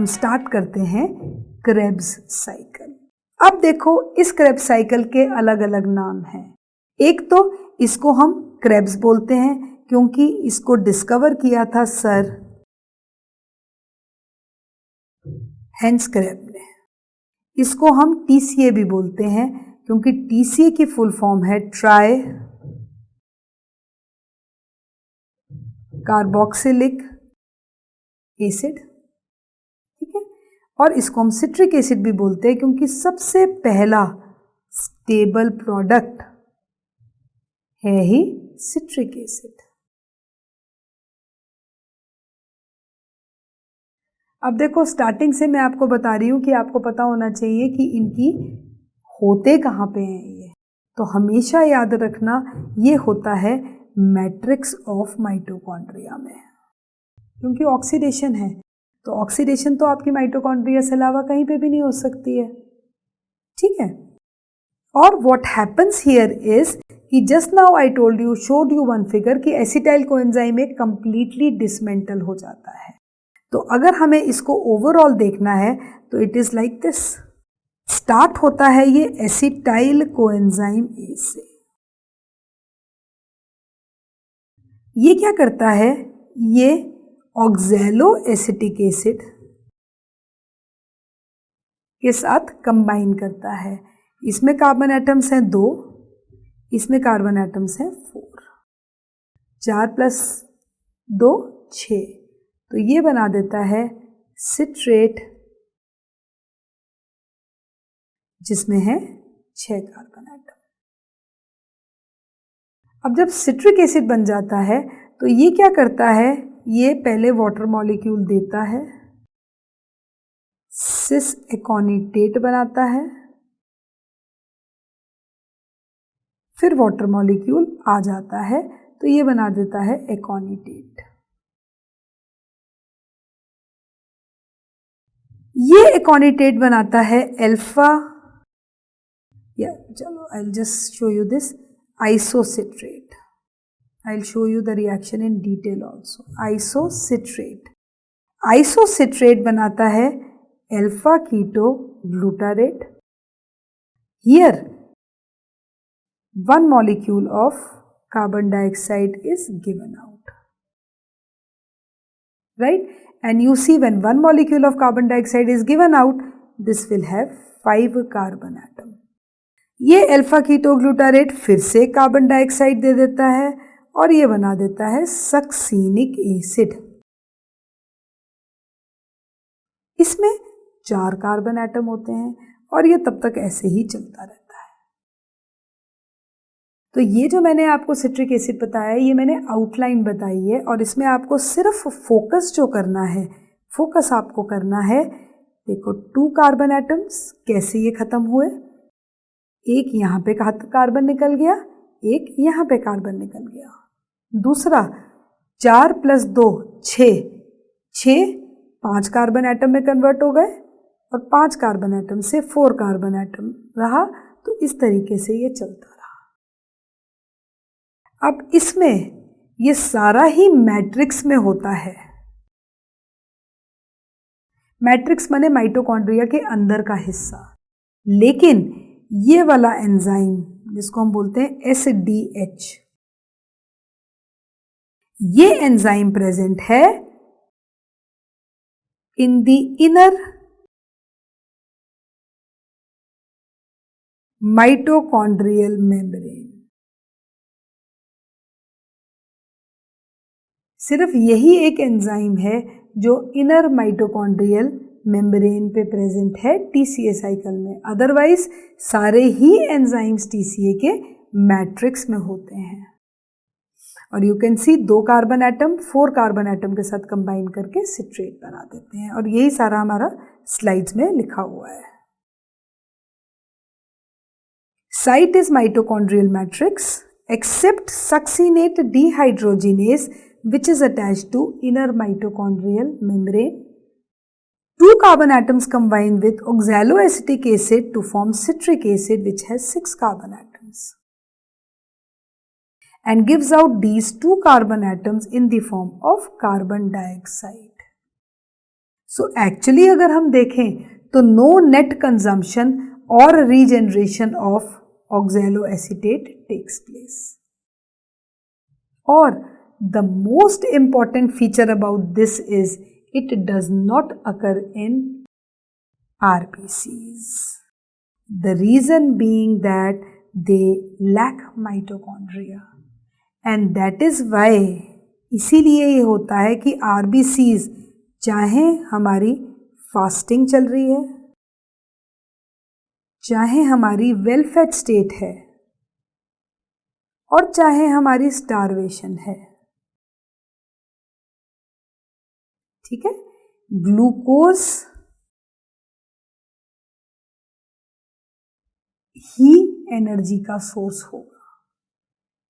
Start करते हैं Krebs cycle. अब देखो इस क्रेब्स साइकिल के अलग अलग नाम हैं। एक तो इसको हम क्रेब्स बोलते हैं क्योंकि इसको डिस्कवर किया था सर हेंस क्रेब ने। इसको हम TCA भी बोलते हैं क्योंकि TCA की फुल फॉर्म है ट्राई कार्बोक्सिलिक एसिड, ठीक है। और इसको हम सिट्रिक एसिड भी बोलते हैं क्योंकि सबसे पहला स्टेबल प्रोडक्ट है ही सिट्रिक एसिड। अब देखो स्टार्टिंग से मैं आपको बता रही हूं कि आपको पता होना चाहिए कि इनकी होते कहाँ पे हैं ये। तो हमेशा याद रखना ये होता है मैट्रिक्स ऑफ माइटोकॉन्ड्रिया में, क्योंकि ऑक्सीडेशन है। तो ऑक्सीडेशन तो आपकी माइटोकॉन्ड्रिया से अलावा कहीं पे भी नहीं हो सकती है, ठीक है। और व्हाट हैपन्स हियर इज कि just now I told you, showed you one figure कि एसिटाइल कोएंजाइम एक कंप्लीटली डिसमेंटल हो जाता है। तो अगर हमें इसको ओवरऑल देखना है तो it is like this. Start होता है ये एसिटाइल कोएंजाइम ए से। ये क्या करता है, ये ऑक्सैलो एसिटिक एसिड के साथ कंबाइन करता है। इसमें कार्बन एटम्स हैं 2, इसमें कार्बन एटम्स हैं 4, 4 + 2 6। तो ये बना देता है सिट्रेट जिसमें है 6 कार्बन एटम। अब जब सिट्रिक एसिड बन जाता है तो ये क्या करता है, ये पहले वाटर मॉलिक्यूल देता है, सिस एकोनिटेट बनाता है, फिर वाटर मॉलिक्यूल आ जाता है तो ये बना देता है एकोनिटेट। ये एकोनिटेट बनाता है अल्फा, या चलो I will just show you this isocitrate. I'll show you the reaction in detail also. Isocitrate. Isocitrate बनाता है alpha keto glutarate. Here, one molecule of carbon dioxide is given out. Right? And you see when one molecule of carbon dioxide is given out, this will have 5 carbon atom. ये alpha ketoglutarate फिर से carbon dioxide दे देता है और ये बना देता है सक्सीनिक एसिड। इसमें 4 कार्बन एटम होते हैं और ये तब तक ऐसे ही चलता रहता है। तो ये जो मैंने आपको सिट्रिक एसिड बताया है, ये मैंने आउटलाइन बताई है और इसमें आपको सिर्फ फोकस जो करना है, फोकस आपको करना है, देखो 2 कार्बन एटम्स कैसे ये खत्म हुए, एक यहाँ पे कार्बन निकल गया, एक यहाँ पे कार्बन निकल गया। दूसरा 4 + 2 6, 5 कार्बन एटम में कन्वर्ट हो गए और 5 कार्बन एटम से 4 कार्बन एटम रहा। तो इस तरीके से ये चलता रहा। अब इसमें ये सारा ही मैट्रिक्स में होता है। मैट्रिक्स माने माइटोकॉन्ड्रिया के अंदर का हिस्सा। लेकिन ये वाला एंजाइम जिसको हम बोलते हैं SDH, ये एंजाइम प्रेजेंट है in the inner mitochondrial membrane. सिर्फ यही एक एंजाइम है जो इनर माइटोकॉन्ड्रियल मेम्ब्रेन पे प्रेजेंट है TCA साइकिल में। अदरवाइज सारे ही एंजाइम्स TCA के मैट्रिक्स में होते हैं। और you can C 2 carbon atom 4 carbon atom के साथ कंबाइन करके सिट्रेट बना देते हैं और यही सारा हमारा स्लाइड्स में लिखा हुआ है। Site is mitochondrial matrix except succinate dehydrogenase which is attached to inner mitochondrial membrane. 2 carbon atoms combine with oxaloacetic acid to form citric acid which has 6 carbon atoms and gives out these 2 carbon atoms in the form of carbon dioxide. So actually अगर हम देखें तो no net consumption और regeneration of ऑक्सैलोएसीटेट takes place. और the most important feature about this is it does not occur in RBCs. The reason being that they lack mitochondria and that is why इसीलिए ये होता है कि RBCs चाहे हमारी fasting चल रही है, चाहे हमारी वेल फेड स्टेट है और चाहे हमारी स्टारवेशन है, ठीक है, ग्लूकोज ही एनर्जी का सोर्स होगा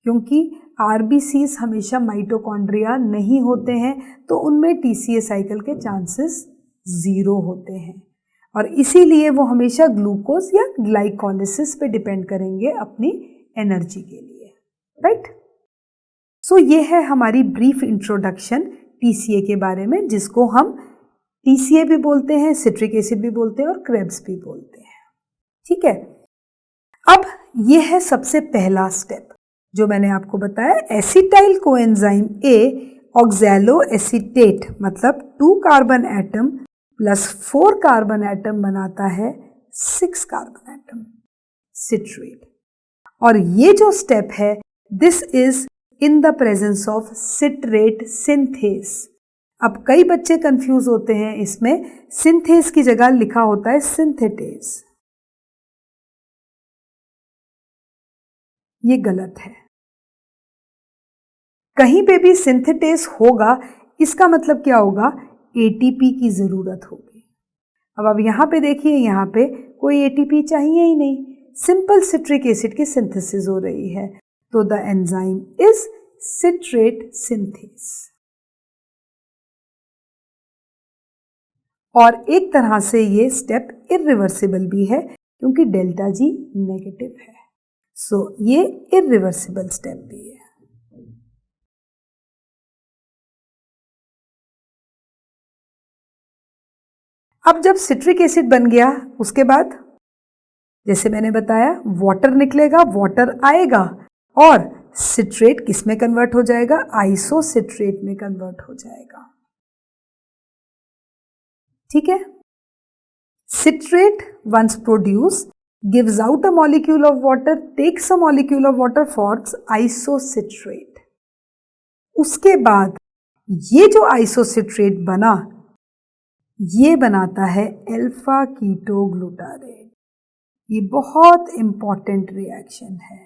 क्योंकि आरबीसीज हमेशा माइटोकॉन्ड्रिया नहीं होते हैं तो उनमें टीसीए साइकिल के चांसेस 0 होते हैं और इसीलिए वो हमेशा ग्लूकोज या ग्लाइकोलिसिस पे डिपेंड करेंगे अपनी एनर्जी के लिए, राइट। सो ये है हमारी ब्रीफ इंट्रोडक्शन टीसीए के बारे में, जिसको हम टीसीए भी बोलते हैं, सिट्रिक एसिड भी बोलते हैं और क्रेब्स भी बोलते हैं, ठीक है। अब ये है सबसे पहला स्टेप जो मैंने आपको बताया, एसिटाइल कोएंजाइम ए ऑक्सैलोएसीटेट मतलब 2 carbon atom plus 4 carbon atom बनाता है 6 कार्बन एटम सिट्रेट। और ये जो स्टेप है this is in the presence of citrate synthase. अब कई बच्चे कंफ्यूज होते हैं, इसमें सिंथेस की जगह लिखा होता है सिंथेटेस, ये गलत है। कहीं पे भी सिंथेटेस होगा इसका मतलब क्या होगा, एटीपी की जरूरत होगी। अब यहां पे देखिए, यहां पे कोई एटीपी चाहिए ही नहीं, सिंपल सिट्रिक एसिड की सिंथेसिस हो रही है, तो the enzyme is citrate synthase. और एक तरह से ये स्टेप इरिवर्सिबल भी है क्योंकि डेल्टा जी नेगेटिव है, सो ये इरिवर्सिबल स्टेप भी है। अब जब सिट्रिक एसिड बन गया उसके बाद जैसे मैंने बताया वाटर निकलेगा, वाटर आएगा और सिट्रेट किस में कन्वर्ट हो जाएगा, आइसोसिट्रेट में कन्वर्ट हो जाएगा, ठीक है। Citrate once produce gives out a molecule of water, takes a molecule of water, forms isocitrate. उसके बाद ये जो आइसोसिट्रेट बना ये बनाता है अल्फा कीटोग्लूटारेट। ये बहुत इंपॉर्टेंट रिएक्शन है।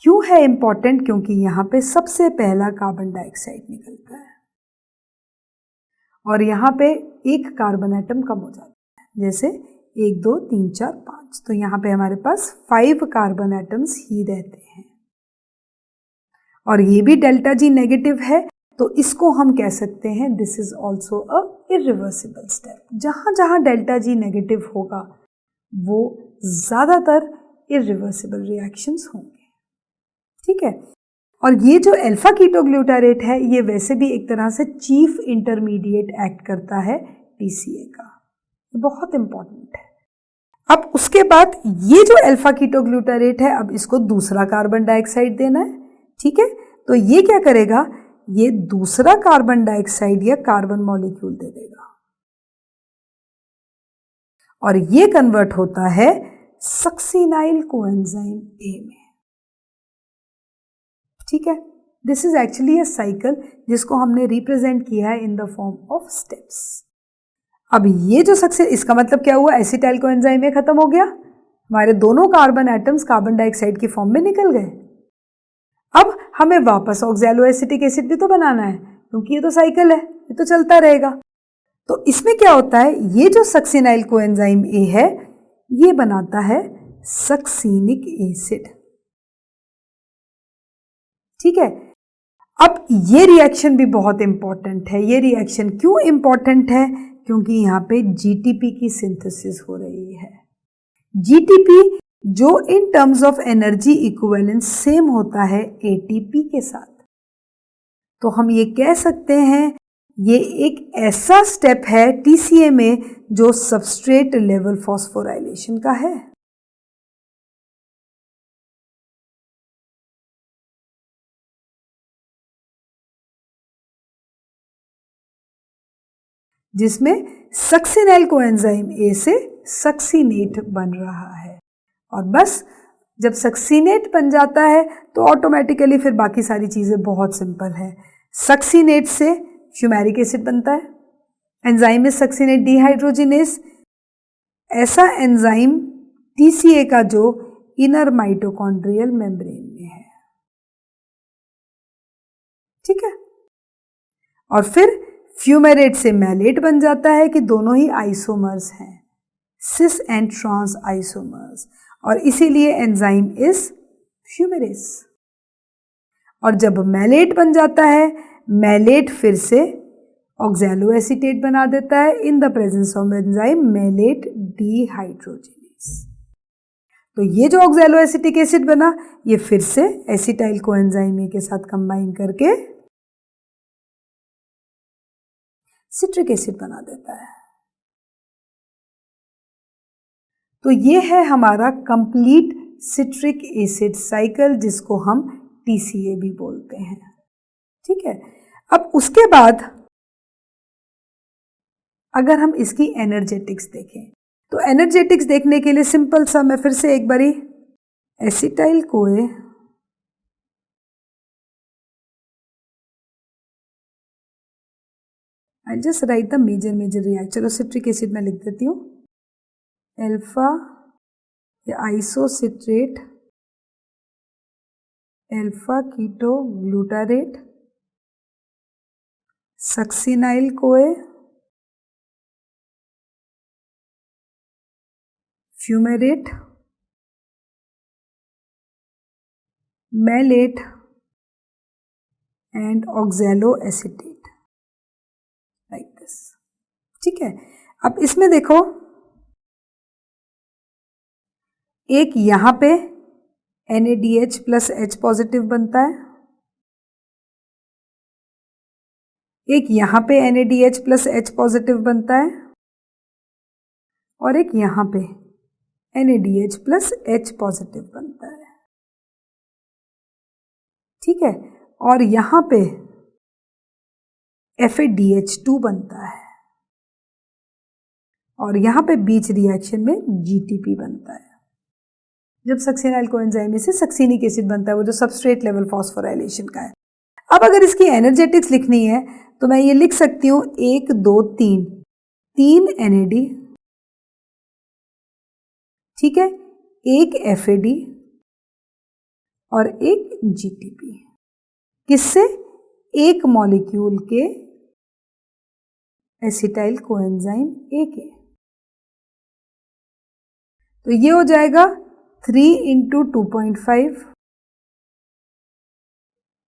क्यों है इंपॉर्टेंट, क्योंकि यहां पे सबसे पहला कार्बन डाइऑक्साइड निकलता है और यहां पे एक कार्बन एटम कम हो जाता है, जैसे 1 2 3 4 5, तो यहां पे हमारे पास 5 कार्बन एटम्स ही रहते हैं और ये भी डेल्टा जी नेगेटिव है, तो इसको हम कह सकते हैं this is also a irreversible step. जहां जहां डेल्टा जी नेगेटिव होगा वो ज्यादातर इरिवर्सिबल रिएक्शंस होंगे, ठीक है। और ये जो अल्फा कीटोग्लूटारेट है ये वैसे भी एक तरह से चीफ इंटरमीडिएट एक्ट करता है टीसीए का, ये बहुत इंपॉर्टेंट है। अब उसके बाद ये जो अल्फा कीटोग्लूटारेट है अब इसको दूसरा कार्बन डाइऑक्साइड देना है, ठीक है। तो ये क्या करेगा, ये दूसरा कार्बन डाइऑक्साइड या कार्बन मॉलिक्यूल दे देगा और ये कन्वर्ट होता है सक्सिनाइल कोएंजाइम ए में, ठीक है। This is actually a cycle जिसको हमने रिप्रेजेंट किया है in the form of steps. अब ये जो सक्सेस, इसका मतलब क्या हुआ, एसिटाइल कोएंजाइम ए खत्म हो गया, हमारे दोनों कार्बन एटम्स कार्बन डाइऑक्साइड की फॉर्म में निकल गए। अब हमें वापस ऑक्सैलोएसिटिक एसिड भी तो बनाना है क्योंकि ये तो साइकिल है, ये तो चलता रहेगा। तो इसमें क्या होता है, ये जो सक्सिनाइल कोएंजाइम ए है ये बनाता है सक्सिनिक एसिड, ठीक है। अब ये रिएक्शन भी बहुत इंपॉर्टेंट है। ये रिएक्शन क्यों इंपॉर्टेंट है, क्योंकि यहाँ पे जीटीपी की सिंथेसिस हो रही है। जीटीपी जो in terms of energy equivalence same होता है एटीपी के साथ, तो हम ये कह सकते हैं ये एक ऐसा स्टेप है TCA में जो सबस्ट्रेट लेवल फॉस्फोराइलेशन का है। जिसमें सक्सिनेल कोएंजाइम A से सक्सीनेट बन रहा है। और बस जब सक्सीनेट बन जाता है तो ऑटोमेटिकली फिर बाकी सारी चीज़ें बहुत सिंपल है। सक्सीनेट से फ्यूमेरिक एसिड बनता है। Enzyme is succinate dehydrogenase. ऐसा एंजाइम TCA का जो इनर माइटोकॉन्ड्रियल मेम्ब्रेन में है। ठीक है। और फिर फ्यूमेरेट से मैलेट बन जाता है कि दोनों ही आइसोमर्स हैं, सिस एंड ट्रांस आइसोमर्स, और इसीलिए एंजाइम इज फ्यूमेरेस। और जब मैलेट बन जाता है, मैलेट फिर से ऑक्सैलोएसीटेट बना देता है in the presence of enzyme malate dehydrogenase. तो ये जो ऑक्सैलोएसिटिक एसिड बना, ये फिर से एसिटाइल कोएंजाइम ए के साथ कंबाइन करके सिट्रिक एसिड बना देता है। तो ये है हमारा कंप्लीट सिट्रिक एसिड साइकिल, जिसको हम TCA भी बोलते हैं। ठीक है। अब उसके बाद अगर हम इसकी एनर्जेटिक्स देखें, तो एनर्जेटिक्स देखने के लिए सिंपल सा मैं फिर से एक बारी acetyl CoA I just write the major reaction. चलो सिट्रिक एसिड में लिख देती हूँ, एल्फा या isocitrate alpha keto glutarate succinyl CoA fumarate malate and oxaloacetate like this. ठीक है। अब इसमें देखो, एक यहां पे NaDH प्लस H पॉजिटिव बनता है, एक यहां पे NaDH प्लस H पॉजिटिव बनता है, और एक यहां पे NaDH प्लस H पॉजिटिव बनता है। ठीक है। और यहां पे FADH2 बनता है, और यहां पे बीच रिएक्शन में GTP बनता है। जब सक्सिनाइल कोएंजाइम से सक्सिनिक एसिड बनता है, वो जो सबस्ट्रेट लेवल फॉस्फोराइलेशन का है। अब अगर इसकी एनर्जेटिक्स लिखनी है तो मैं ये लिख सकती हूँ 1 2 3 3 NAD, ठीक है, एक FAD और एक GTP। किससे? एक मॉलिक्यूल के एसिटाइल कोएंजाइम A के। तो ये हो जाएगा 3 × 2.5,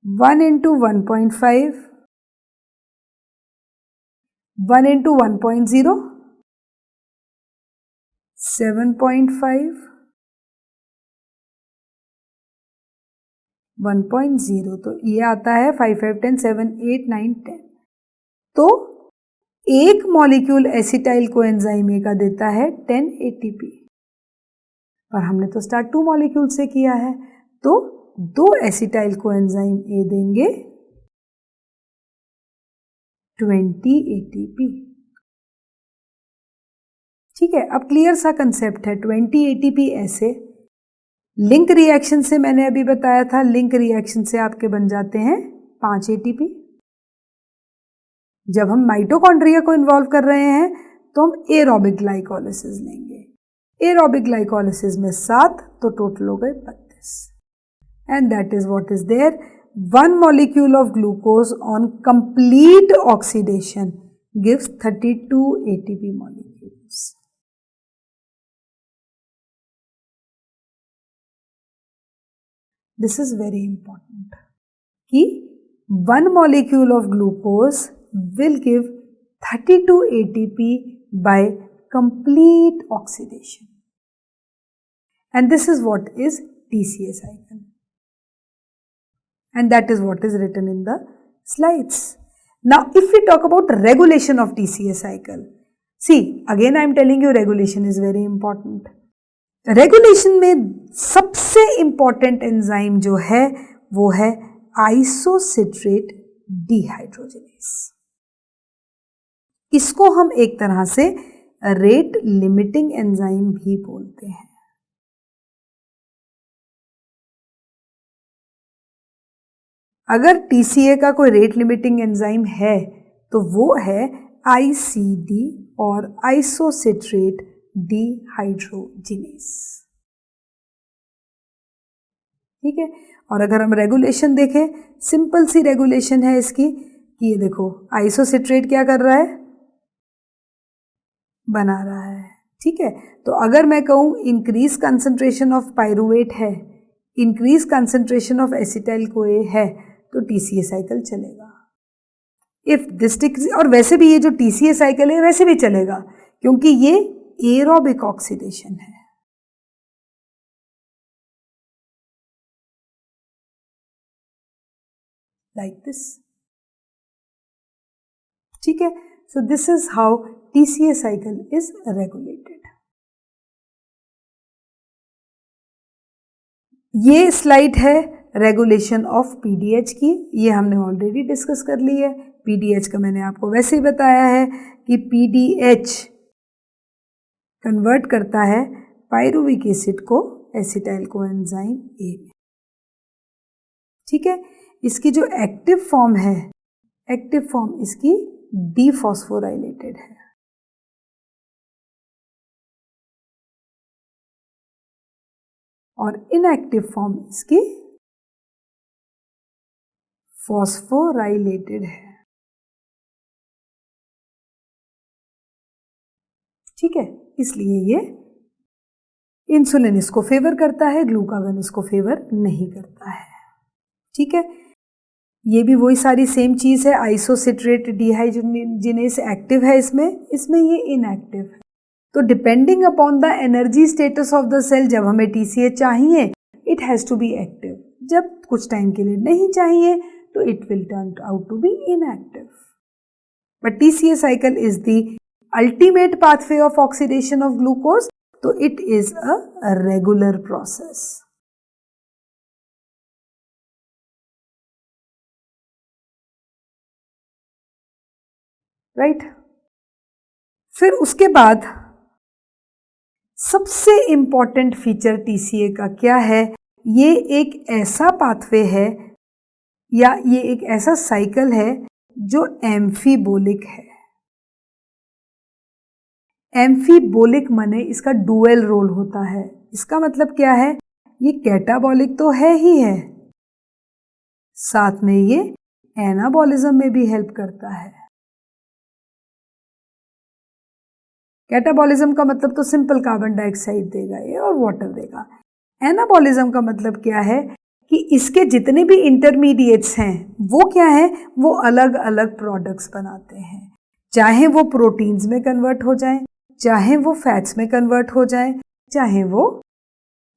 1 × 1.5, 1 × 1.0, 7.5, 1.0। तो ये आता है 5 5 10 7 8 9 10। तो एक मॉलिक्यूल एसिटाइल कोएंजाइम A का देता है 10 ATP, पर हमने तो स्टार्ट 2 मॉलिक्यूल से किया है, तो 2 एसिटाइल कोएंजाइम A देंगे 20 ATP। ठीक है। अब क्लियर सा कंसेप्ट है। 20 ATP ऐसे लिंक रिएक्शन से मैंने अभी बताया था, लिंक रिएक्शन से आपके बन जाते हैं 5 ATP। जब हम माइटोकॉन्ड्रिया को इन्वॉल्व कर रहे हैं तो हम एरोबिक ग्लाइकोलिसिस लेंगे। एरोबिक ग्लाइकोलिसिस में 7, तो टोटल हो गए 32। And that is what is there, 1 molecule of glucose on complete oxidation gives 32 ATP molecules. This is very important कि 1 molecule of glucose will give 32 ATP by complete oxidation. And this is what is TCA cycle. And that is what is written in the slides. Now, if we talk about regulation of TCA cycle, see, again I am telling you regulation is very important. Regulation में सबसे important enzyme जो है वो है isocitrate dehydrogenase. इसको हम एक तरह से रेट लिमिटिंग एंजाइम भी बोलते हैं। अगर टीसीए का कोई रेट लिमिटिंग एंजाइम है तो वो है आईसीडी और आइसोसिट्रेट डिहाइड्रोजिनेस। ठीक है, और अगर हम रेगुलेशन देखें, सिंपल सी रेगुलेशन है इसकी कि ये देखो आइसोसिट्रेट क्या कर रहा है, बना रहा है। ठीक है, तो अगर मैं कहूँ इंक्रीज कंसंट्रेशन ऑफ पायरुवेट है, increase concentration of acetyl CoA है, तो टीसीए साइकिल चलेगा। इफ दिस डिक्रीज, और वैसे भी ये जो टीसीए साइकिल है वैसे भी चलेगा क्योंकि ये एरोबिक ऑक्सीडेशन है। Like this. ठीक है, so this is how TCA cycle is regulated. ये स्लाइड है रेगुलेशन ऑफ पीडीएच की, ये हमने ऑलरेडी डिस्कस कर ली है। पीडीएच का मैंने आपको वैसे ही बताया है कि पीडीएच कन्वर्ट करता है पायरुविक एसिड को एसिटाइल कोएंजाइम ए में। ठीक है, इसकी जो एक्टिव फॉर्म है, एक्टिव फॉर्म इसकी डीफॉस्फोराइलेटेड है। और इनएक्टिव फॉर्म इसकी फॉस्फोराइलेटेड है। ठीक है, इसलिए ये इंसुलिन इसको फेवर करता है, ग्लूकागन इसको फेवर नहीं करता है। ठीक है, ये भी वही सारी सेम चीज है। आइसोसिट्रेट डिहाइड्रोजिनेस एक्टिव है इसमें ये इनएक्टिव है। तो depending upon the energy status of the cell, जब हमें टीसीए चाहिए it has to be active, जब कुछ टाइम के लिए नहीं चाहिए तो it will turn out to be inactive. But TCA cycle is the ultimate pathway of oxidation of glucose, तो it is a regular process. Right, फिर उसके बाद सबसे इंपॉर्टेंट फीचर टीसीए का क्या है, ये एक ऐसा पाथवे है या ये एक ऐसा साइकिल है जो एम्फीबोलिक है। एम्फीबोलिक माने इसका डुअल रोल होता है। इसका मतलब क्या है, ये कैटाबॉलिक तो है ही है, साथ में ये एनाबॉलिज्म में भी हेल्प करता है। कैटाबॉलिज्म का मतलब तो सिंपल कार्बन डाइऑक्साइड देगा ये और वाटर देगा। एनाबॉलिज्म का मतलब क्या है कि इसके जितने भी इंटरमीडिएट्स हैं वो क्या है, वो अलग अलग प्रोडक्ट्स बनाते हैं, चाहे वो प्रोटीन्स में कन्वर्ट हो जाएं, चाहे वो फैट्स में कन्वर्ट हो जाएं, चाहे वो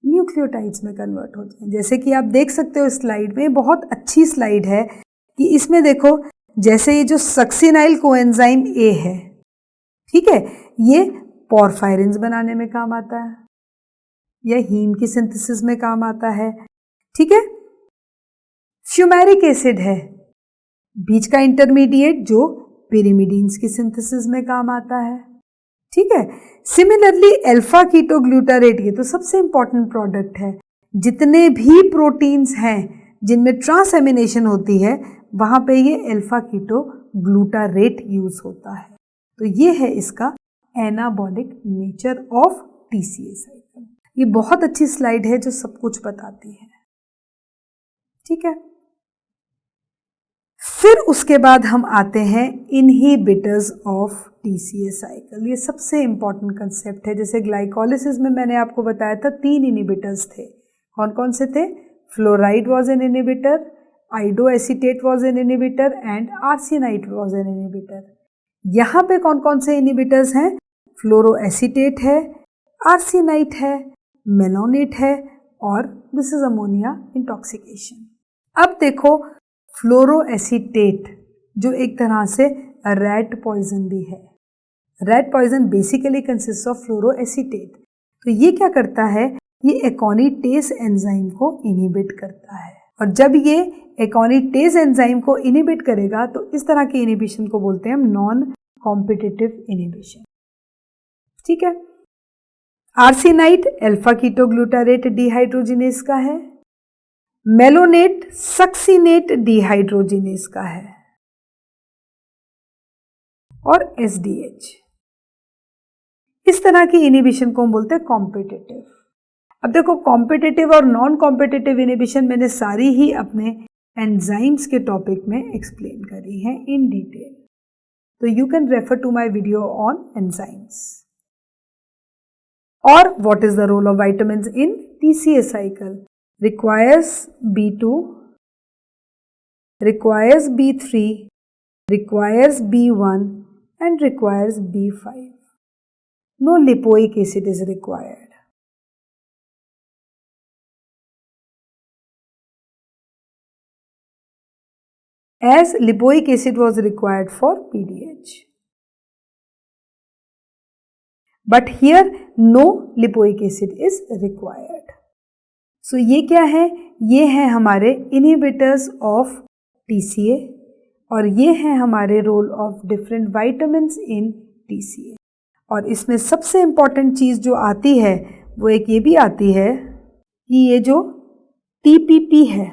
न्यूक्लियोटाइड्स में कन्वर्ट हो जाएं। जैसे कि आप देख सकते हो स्लाइड में, बहुत अच्छी स्लाइड है कि इसमें देखो, जैसे ये जो सक्सिनाइल कोएंजाइम ए है, ठीक है, ये पोरफायरिन्स बनाने में काम आता है या हीम की सिंथेसिस में काम आता है। ठीक है, फ्यूमेरिक एसिड है बीच का इंटरमीडिएट जो पिरिमिडीन्स की सिंथेसिस में काम आता है। ठीक है, सिमिलरली अल्फा कीटोग्लूटारेट, ये तो सबसे इंपॉर्टेंट प्रोडक्ट है। जितने भी प्रोटीन्स हैं जिनमें ट्रांसएमिनेशन होती है वहां पे ये अल्फा कीटोग्लूटारेट यूज होता है। तो ये है इसका anabolic nature of TCA cycle. ये बहुत अच्छी स्लाइड है जो सब कुछ बताती है। ठीक है, फिर उसके बाद हम आते हैं इनहिबिटर्स ऑफ टीसीए साइकिल। ये सबसे इंपॉर्टेंट कंसेप्ट है। जैसे ग्लाइकोलिसिस में मैंने आपको बताया था 3 इनहिबिटर्स थे। कौन कौन से थे? Fluoride was an inhibitor, iodoacetate was an inhibitor and arsenite was an inhibitor. यहाँ पे कौन कौन से इनहिबिटर्स हैं? फ्लोरोएसीटेट है, आर्सेनाइट है, मेलोनेट है और दिस इज अमोनिया इंटॉक्सिकेशन। अब देखो फ्लोरोएसीटेट जो एक तरह से रैट पॉइजन भी है। Rat poison basically consist of fluoroacetate. तो ये क्या करता है, ये एकोनिटेज एंजाइम को इनहिबिट करता है, और जब ये एकोनिटेज एंजाइम को इनहिबिट करेगा तो इस तरह के इनहिबिशन को बोलते हैं हम नॉन कॉम्पिटिटिव इनहिबिशन। ठीक है। आर्सेनाइट अल्फा कीटोग्लूटारेट डिहाइड्रोजिनेज का है, मेलोनेट सक्सिनेट डिहाइड्रोजिनेज का है, और एसडीएच। इस तरह की इनहिबिशन को हम बोलते हैं कॉम्पिटिटिव। अब देखो, कॉम्पिटिटिव और नॉन कॉम्पिटिटिव इनहिबिशन मैंने सारी ही अपने एंजाइम्स के टॉपिक में एक्सप्लेन करी है इन डिटेल, तो you can refer to my video on enzymes. और what is the role of vitamins in TCA cycle? Requires B2, requires B3, requires B1 and requires B5. No lipoic acid is required. As lipoic acid was required for PDH. But here no lipoic acid is required. So ये क्या है? ये है हमारे inhibitors of TCA और ये है हमारे role of different vitamins in TCA। और इसमें सबसे इम्पॉर्टेंट चीज़ जो आती है वो एक ये भी आती है कि ये जो TPP है,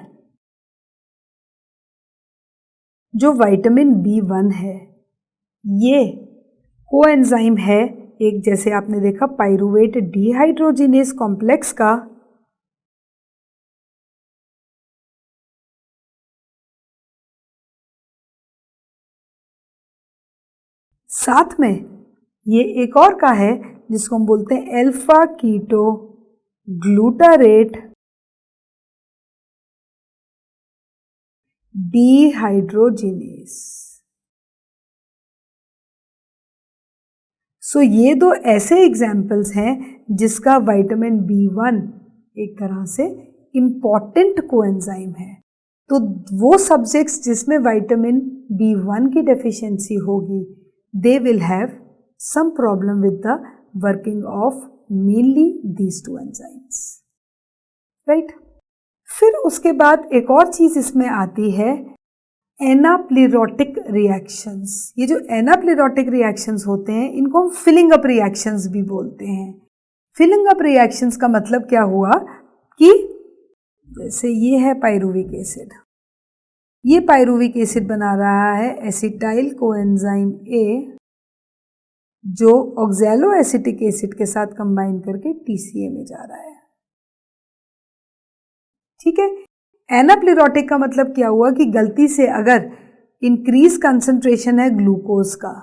जो विटामिन B1 है, ये कोएंजाइम है एक, जैसे आपने देखा पाइरूवेट डिहाइड्रोजिनेज कॉम्प्लेक्स का, साथ में ये एक और का है जिसको हम बोलते हैं अल्फा कीटो ग्लूटारेट डिहाइड्रोजिनेज। सो ये दो ऐसे एग्जाम्पल्स हैं जिसका विटामिन B1 एक तरह से इम्पॉर्टेंट कोएंजाइम है। तो वो सब्जेक्ट्स जिसमें विटामिन B1 की डेफिशिएंसी होगी, they will have some problem with the working of mainly these two enzymes, right? फिर उसके बाद एक और चीज इसमें आती है एनाप्लेरोटिक रिएक्शंस। ये जो एनाप्लेरोटिक रिएक्शंस होते हैं इनको हम फिलिंग अप रिएक्शंस भी बोलते हैं। फिलिंग अप रिएक्शंस का मतलब क्या हुआ कि जैसे ये है पाइरूविक एसिड, ये पाइरूविक एसिड बना रहा है एसिटाइल कोएंजाइम ए, जो ऑक्सैलो एसिटिक एसिड के साथ कंबाइन करके TCA में जा रहा है। ठीक है। एनाप्लेरोटिक का मतलब क्या हुआ कि गलती से अगर इंक्रीज कंसंट्रेशन है ग्लूकोज का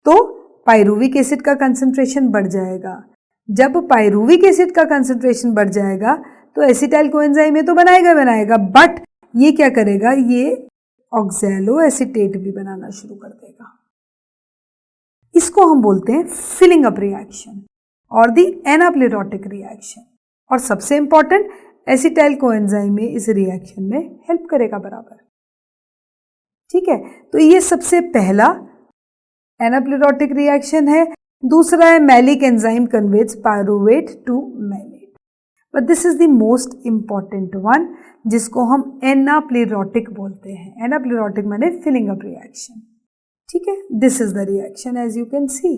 तो पाइरूविक एसिड का कंसंट्रेशन बढ़ जाएगा। जब पाइरूविक एसिड का कंसंट्रेशन बढ़ जाएगा तो एसिटाइल कोएंजाइम ए तो बनाएगा, बट ये क्या करेगा, ये ऑक्सैलो एसिटेट भी बनाना शुरू कर देगा। इसको हम बोलते हैं फिलिंग अप रिएक्शन और द एनाप्लेरोटिक रिएक्शन। और सबसे इंपॉर्टेंट, एसिटाइल कोएंजाइम में इस रिएक्शन में हेल्प करेगा बराबर। ठीक है। तो ये सबसे पहला एनाप्लेरोटिक रिएक्शन है। दूसरा है malic enzyme converts pyruvate to malate, but this is the most important one, जिसको हम एनाप्लेरोटिक बोलते हैं। एनाप्लेरोटिक माने फिलिंग अप रिएक्शन। ठीक है। This is the reaction as you can see,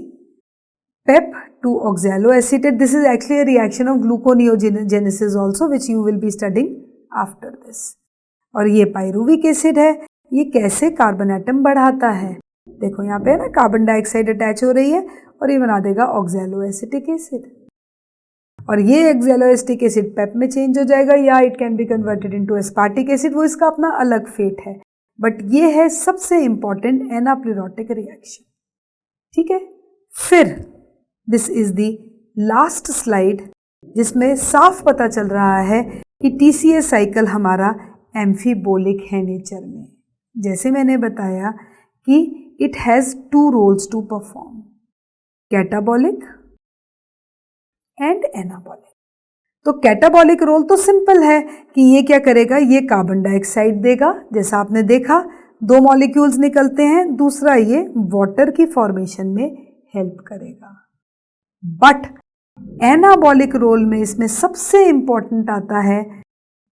PEP to oxaloacetate. This is actually a reaction of gluconeogenesis also, which you will be studying after this. और ये pyruvic acid है, ये कैसे carbon atom बढ़ाता है। देखो यहाँ पे है ना, कार्बन डाइऑक्साइड अटैच हो रही है और ये बना देगा ऑक्सैलो एसिटिक एसिड, और ये ऑक्सैलो एसिटिक एसिड पेप में चेंज हो जाएगा, या it can be converted into aspartic acid. वो इसका अपना अलग फेट है, बट ये है सबसे इंपॉर्टेंट एनाप्लेरोटिक रिएक्शन। ठीक है। फिर this is the last slide, जिसमें साफ पता चल रहा है कि TCA साइकिल हमारा एम्फीबोलिक है नेचर में। जैसे मैंने बताया कि it has 2 roles to perform, catabolic and anabolic. तो कैटाबॉलिक रोल तो सिंपल है कि ये क्या करेगा, ये कार्बन डाइऑक्साइड देगा, जैसा आपने देखा 2 मॉलिक्यूल्स निकलते हैं, दूसरा ये वाटर की फॉर्मेशन में हेल्प करेगा। बट एनाबॉलिक रोल में इसमें सबसे इंपॉर्टेंट आता है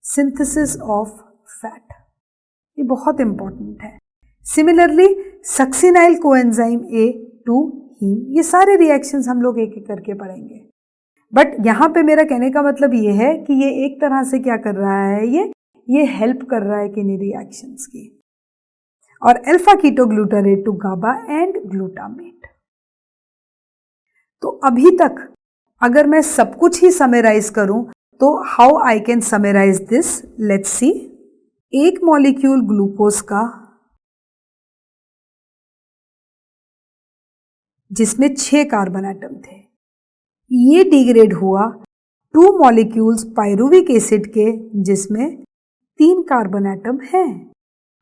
सिंथेसिस ऑफ फैट, ये बहुत इंपॉर्टेंट है। Similarly succinyl coenzyme A to heme, ये सारे रिएक्शंस हम लोग एक एक करके पढ़ेंगे। बट यहाँ पे मेरा कहने का मतलब ये है कि ये एक तरह से क्या कर रहा है, ये हेल्प कर रहा है किन्हीं रिएक्शंस की। और alpha ketoglutarate to GABA and glutamate. तो अभी तक अगर मैं सब कुछ ही समराइज करूं तो how I can summarise this, let's see. एक मॉलिक्यूल ग्लूकोज का जिसमें 6 कार्बन एटम थे, ये डिग्रेड हुआ 2 मॉलिक्यूल्स पायरुविक एसिड के जिसमें 3 कार्बन एटम हैं,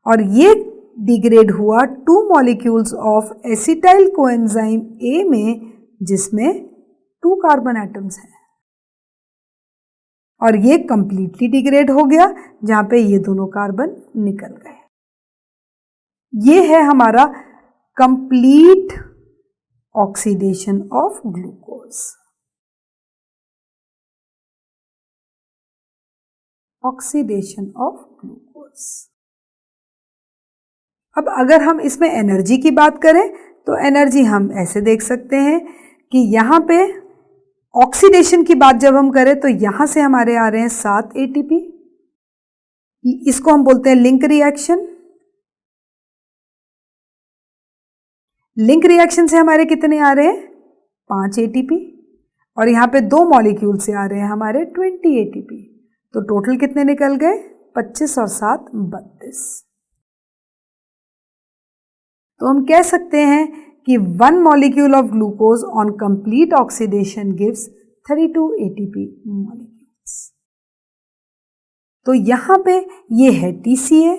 और ये डिग्रेड हुआ 2 molecules of acetyl coenzyme A में जिसमें 2 कार्बन एटम्स हैं, और ये कंप्लीटली डिग्रेड हो गया जहां पे ये दोनों कार्बन निकल गए। ये है हमारा complete oxidation of glucose. Oxidation of glucose. अब अगर हम इसमें एनर्जी की बात करें तो एनर्जी हम ऐसे देख सकते हैं कि यहां पे ऑक्सीडेशन की बात जब हम करें तो यहां से हमारे आ रहे हैं 7 एटीपी, इसको हम बोलते हैं लिंक रिएक्शन। लिंक रिएक्शन से हमारे कितने आ रहे हैं, 5 एटीपी, और यहां पे 2 मॉलिक्यूल से आ रहे हैं हमारे 20 एटीपी। तो टोटल कितने निकल गए, 25 और 7 32। तो हम कह सकते हैं कि 1 molecule of glucose on complete oxidation gives 32 ATP molecules. तो यहां पे ये है TCA,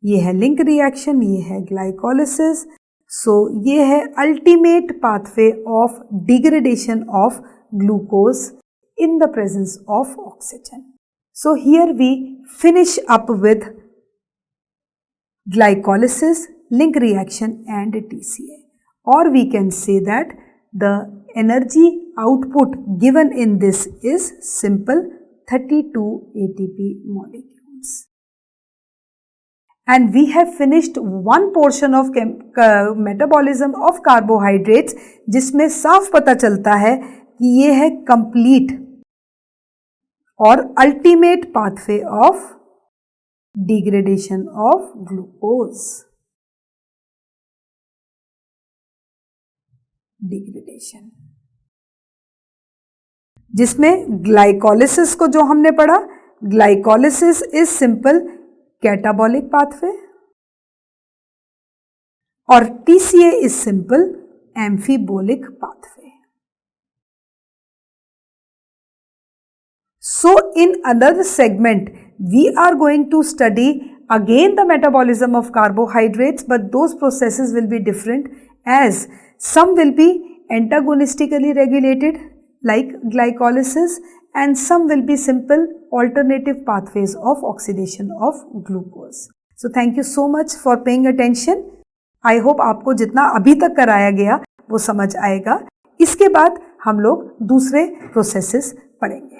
ये है लिंक रिएक्शन, ये है ग्लाइकोलिसिस। सो ये है ultimate pathway of degradation of glucose in the presence of oxygen. So here we finish up with glycolysis, link reaction and TCA, or we can say that the energy output given in this is simple 32 ATP molecules. And we have finished one portion of metabolism of carbohydrates जिसमें साफ पता चलता है कि ये है complete और ultimate pathway of degradation of glucose. Degradation जिसमें ग्लाइकोलिसिस को जो हमने पढ़ा, glycolysis is simple catabolic pathway और TCA is simple एम्फीबोलिक pathway. So in another segment, we are going to study again the metabolism of carbohydrates, but those processes will be different as some will be antagonistically regulated like glycolysis and some will be simple alternative pathways of oxidation of glucose. So thank you so much for paying attention. I hope आपको जितना अभी तक कराया गया वो समझ आएगा। इसके बाद हम लोग दूसरे प्रोसेसेस पढ़ेंगे।